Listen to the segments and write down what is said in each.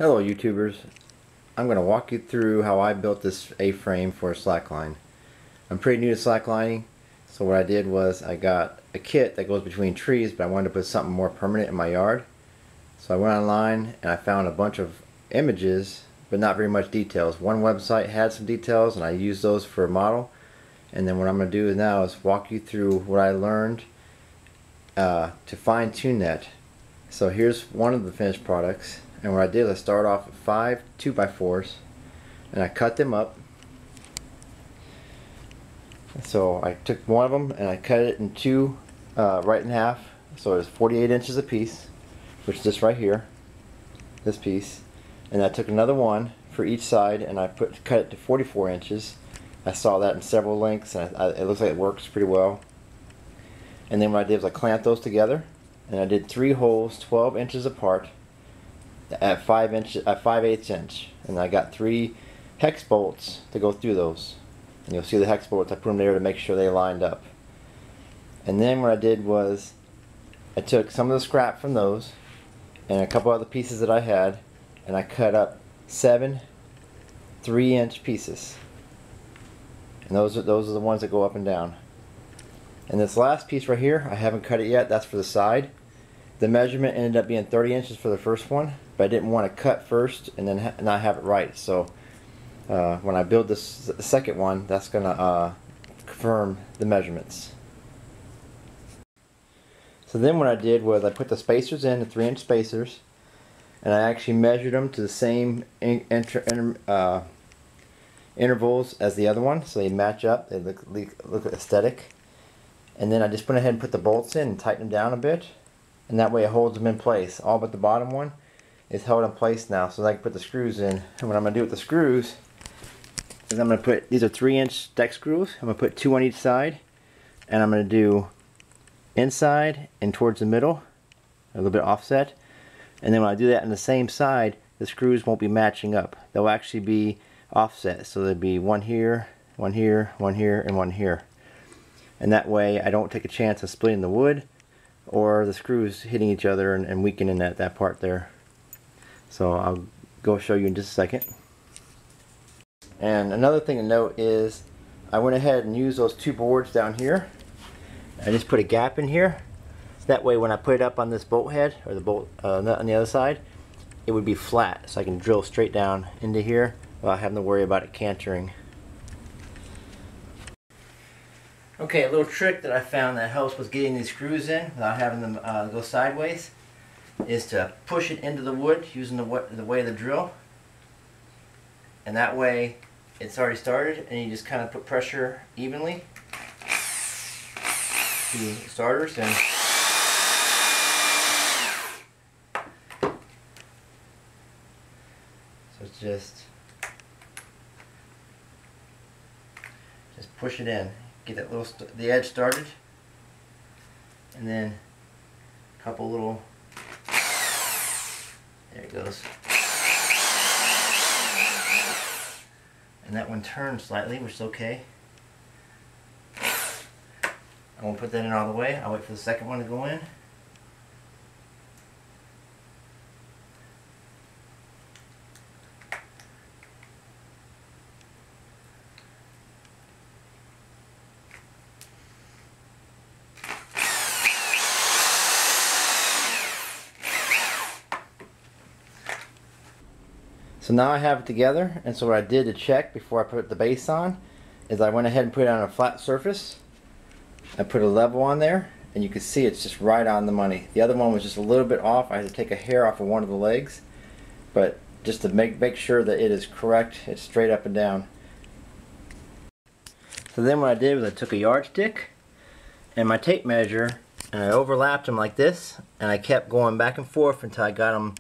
Hello YouTubers, I'm going to walk you through how I built this A-frame for SlackLine. I'm pretty new to slacklining, so what I did was I got a kit that goes between trees, but I wanted to put something more permanent in my yard. So I went online and I found a bunch of images, but not very much details. One website had some details and I used those for a model. And then what I'm going to do now is walk you through what I learned to fine-tune that. So here's one of the finished products. And what I did is I started off with 5 2x4s and I cut them up. So I took one of them and I cut it in two right in half, so it's 48 inches a piece, which is this right here, this piece. And I took another one for each side and I cut it to 44 inches. I saw that in several lengths and it looks like it works pretty well. And then what I did was I clamped those together and I did 3 holes 12 inches apart at 5/8 inch, and I got 3 hex bolts to go through those. And you'll see the hex bolts, I put them there to make sure they lined up. And then what I did was I took some of the scrap from those and a couple other pieces that I had, and I cut up 7 3-inch pieces. And those are the ones that go up and down. And this last piece right here, I haven't cut it yet. That's for the side. The measurement ended up being 30 inches for the first one, but I didn't want to cut first and then not have it right. So when I build this second one, that's going to confirm the measurements. So then what I did was I put the spacers in, the 3-inch spacers, and I actually measured them to the same intervals as the other one, so they match up, they look aesthetic. And then I just went ahead and put the bolts in and tightened them down a bit, and that way it holds them in place. All but the bottom one is held in place now, so I can put the screws in. And what I'm going to do with the screws is I'm going to put, these are 3-inch deck screws, I'm going to put 2 on each side, and I'm going to do inside and towards the middle, a little bit offset. And then when I do that on the same side, the screws won't be matching up. They'll actually be offset, so there'll be one here, one here, one here, and one here. And that way I don't take a chance of splitting the wood or the screws hitting each other and weakening that part there. So I'll go show you in just a second. And another thing to note is I went ahead and used those 2 boards down here. I just put a gap in here. That way when I put it up on this bolt head, or the bolt nut on the other side, it would be flat, so I can drill straight down into here without having to worry about it cantering. Okay, a little trick that I found that helps with getting these screws in without having them go sideways is to push it into the wood using the way of the drill. And that way it's already started and you just kind of put pressure evenly to the starters and so it's just push it in. Get that little the edge started, and then a couple little, there it goes, and that one turns slightly, which is okay. I won't put that in all the way. I'll wait for the second one to go in. So now I have it together, and so what I did to check before I put the base on is I went ahead and put it on a flat surface. I put a level on there, and you can see it's just right on the money. The other one was just a little bit off. I had to take a hair off of one of the legs, but just to make sure that it is correct, it's straight up and down. So then what I did was I took a yardstick and my tape measure, and I overlapped them like this, and I kept going back and forth until I got them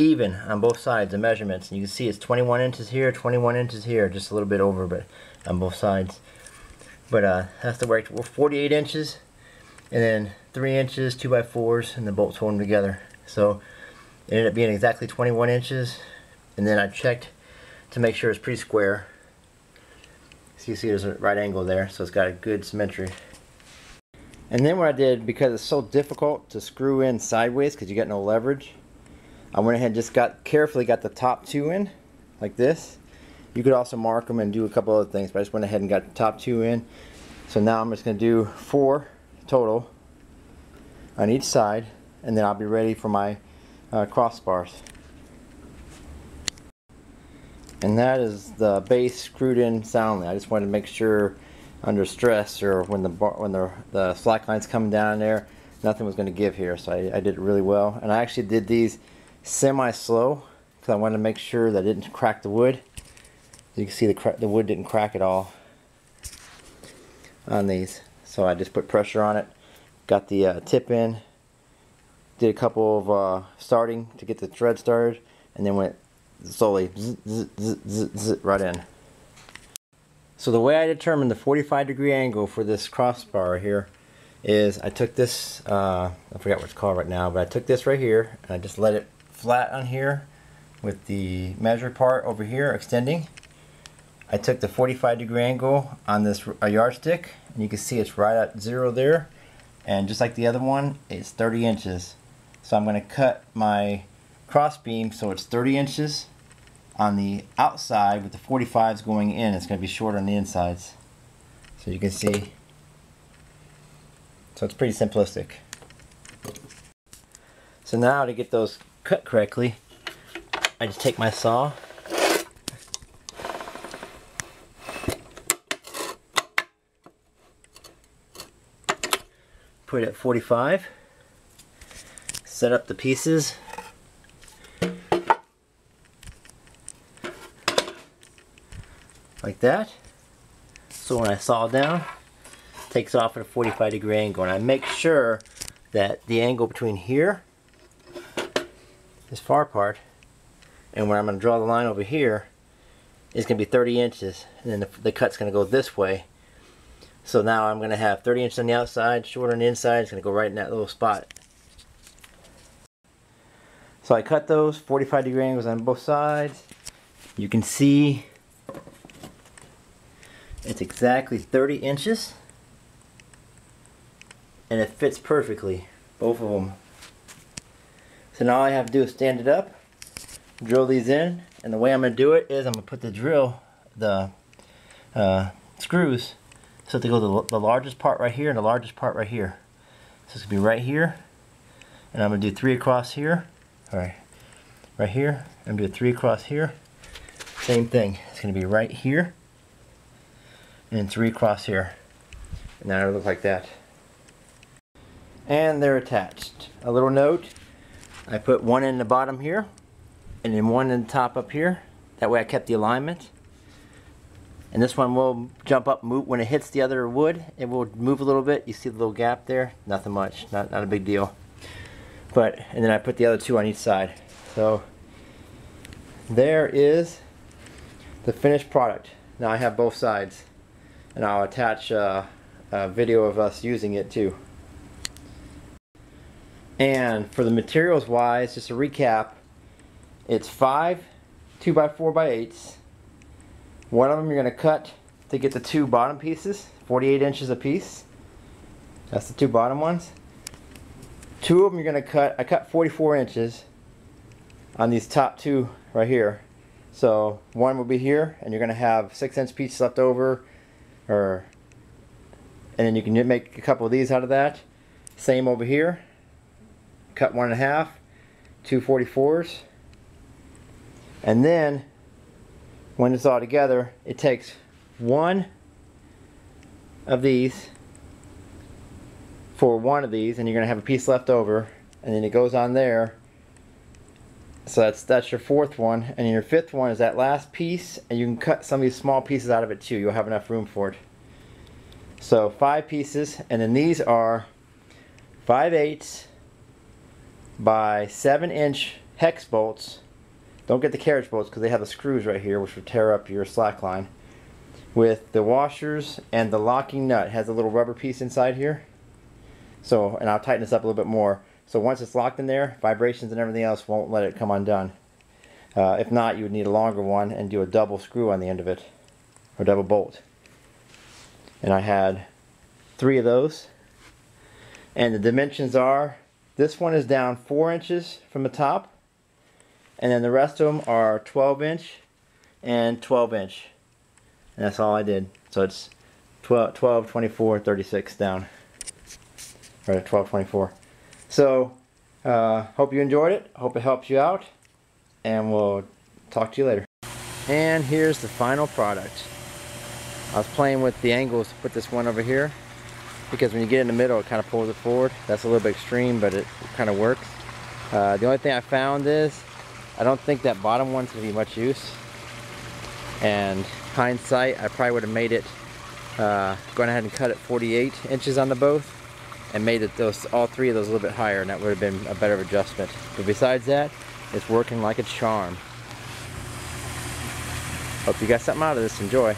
even on both sides, the measurements. And you can see it's 21 inches here, 21 inches here, just a little bit over, but on both sides. But that's the way. We're 48 inches, and then 3 inches, 2x4s, and the bolts hold them together. So it ended up being exactly 21 inches, and then I checked to make sure it's pretty square. So you see there's a right angle there, so it's got a good symmetry. And then what I did, because it's so difficult to screw in sideways because you got no leverage, I went ahead and just carefully got the top 2 in, like this. You could also mark them and do a couple other things, but I just went ahead and got the top 2 in. So now I'm just going to do 4 total on each side, and then I'll be ready for my crossbars. And that is the base screwed in soundly. I just wanted to make sure under stress or when the slack line's coming down there, nothing was going to give here. So I did it really well. And I actually did these semi-slow because I wanted to make sure that it didn't crack the wood. You can see the wood didn't crack at all on these. So I just put pressure on it, got the tip in, did a couple of starting to get the thread started, and then went slowly zzz, zzz, zzz, zzz, zzz, right in. So the way I determined the 45-degree angle for this crossbar here is I took this, I forgot what it's called right now, but I took this right here and I just let it flat on here with the measure part over here extending. I took the 45-degree angle on this yardstick, and you can see it's right at 0 there, and just like the other one, it's 30 inches. So I'm going to cut my cross beam so it's 30 inches on the outside with the 45s going in. It's going to be short on the insides, so you can see. So it's pretty simplistic. So now to get those cut correctly, I just take my saw, put it at 45, set up the pieces, like that. So when I saw down, it takes off at a 45-degree angle, and I make sure that the angle between here, this far part, and where I'm going to draw the line over here is going to be 30 inches, and then the cut's going to go this way. So now I'm going to have 30 inches on the outside, short on the inside. It's going to go right in that little spot. So I cut those 45-degree angles on both sides. You can see it's exactly 30 inches. And it fits perfectly, both of them. So now all I have to do is stand it up, drill these in, and the way I'm going to do it is I'm going to put the drill, the screws, so they go the largest part right here and the largest part right here. So it's going to be right here, and I'm going to do 3 across here, alright, right here, I'm going to do 3 across here, same thing, it's going to be right here, and 3 across here, and now it'll look like that. And they're attached. A little note, I put one in the bottom here, and then one in the top up here, that way I kept the alignment. And this one will jump up, move when it hits the other wood. It will move a little bit. You see the little gap there? Nothing much, not a big deal. But and then I put the other 2 on each side. So there is the finished product. Now I have both sides, and I'll attach a video of us using it too. And for the materials wise, just a recap, it's 5 2x4x8s. One of them you're going to cut to get the 2 bottom pieces, 48 inches a piece. That's the 2 bottom ones. 2 of them you're going to cut, I cut 44 inches on these top 2 right here. So one will be here, and you're going to have 6-inch pieces left over, and then you can make a couple of these out of that. Same over here. Cut 1 1/2, 2 44s. And then when it's all together, it takes one of these for one of these, and you're going to have a piece left over, and then it goes on there. So that's your 4th one, and your 5th one is that last piece, and you can cut some of these small pieces out of it too. You'll have enough room for it. So 5 pieces, and then these are 5/8 by 7-inch hex bolts. Don't get the carriage bolts because they have the screws right here, which will tear up your slack line. With the washers and the locking nut. It has a little rubber piece inside here. So, and I'll tighten this up a little bit more. So once it's locked in there, vibrations and everything else won't let it come undone. If not, you would need a longer one and do a double screw on the end of it, or double bolt. And I had 3 of those. And the dimensions are, this one is down 4 inches from the top, and then the rest of them are 12-inch and 12-inch, and that's all I did. So it's 12, 24, 36 down, or 12, 24. So hope you enjoyed it, hope it helps you out, and we'll talk to you later. And here's the final product. I was playing with the angles to put this one over here, because when you get in the middle it kind of pulls it forward. That's a little bit extreme, but it kind of works. The only thing I found is I don't think that bottom one's going to be much use, and hindsight I probably would have made it going ahead and cut it 48 inches on the both and made it all three of those a little bit higher, and that would have been a better adjustment. But besides that, it's working like a charm. Hope you got something out of this. Enjoy.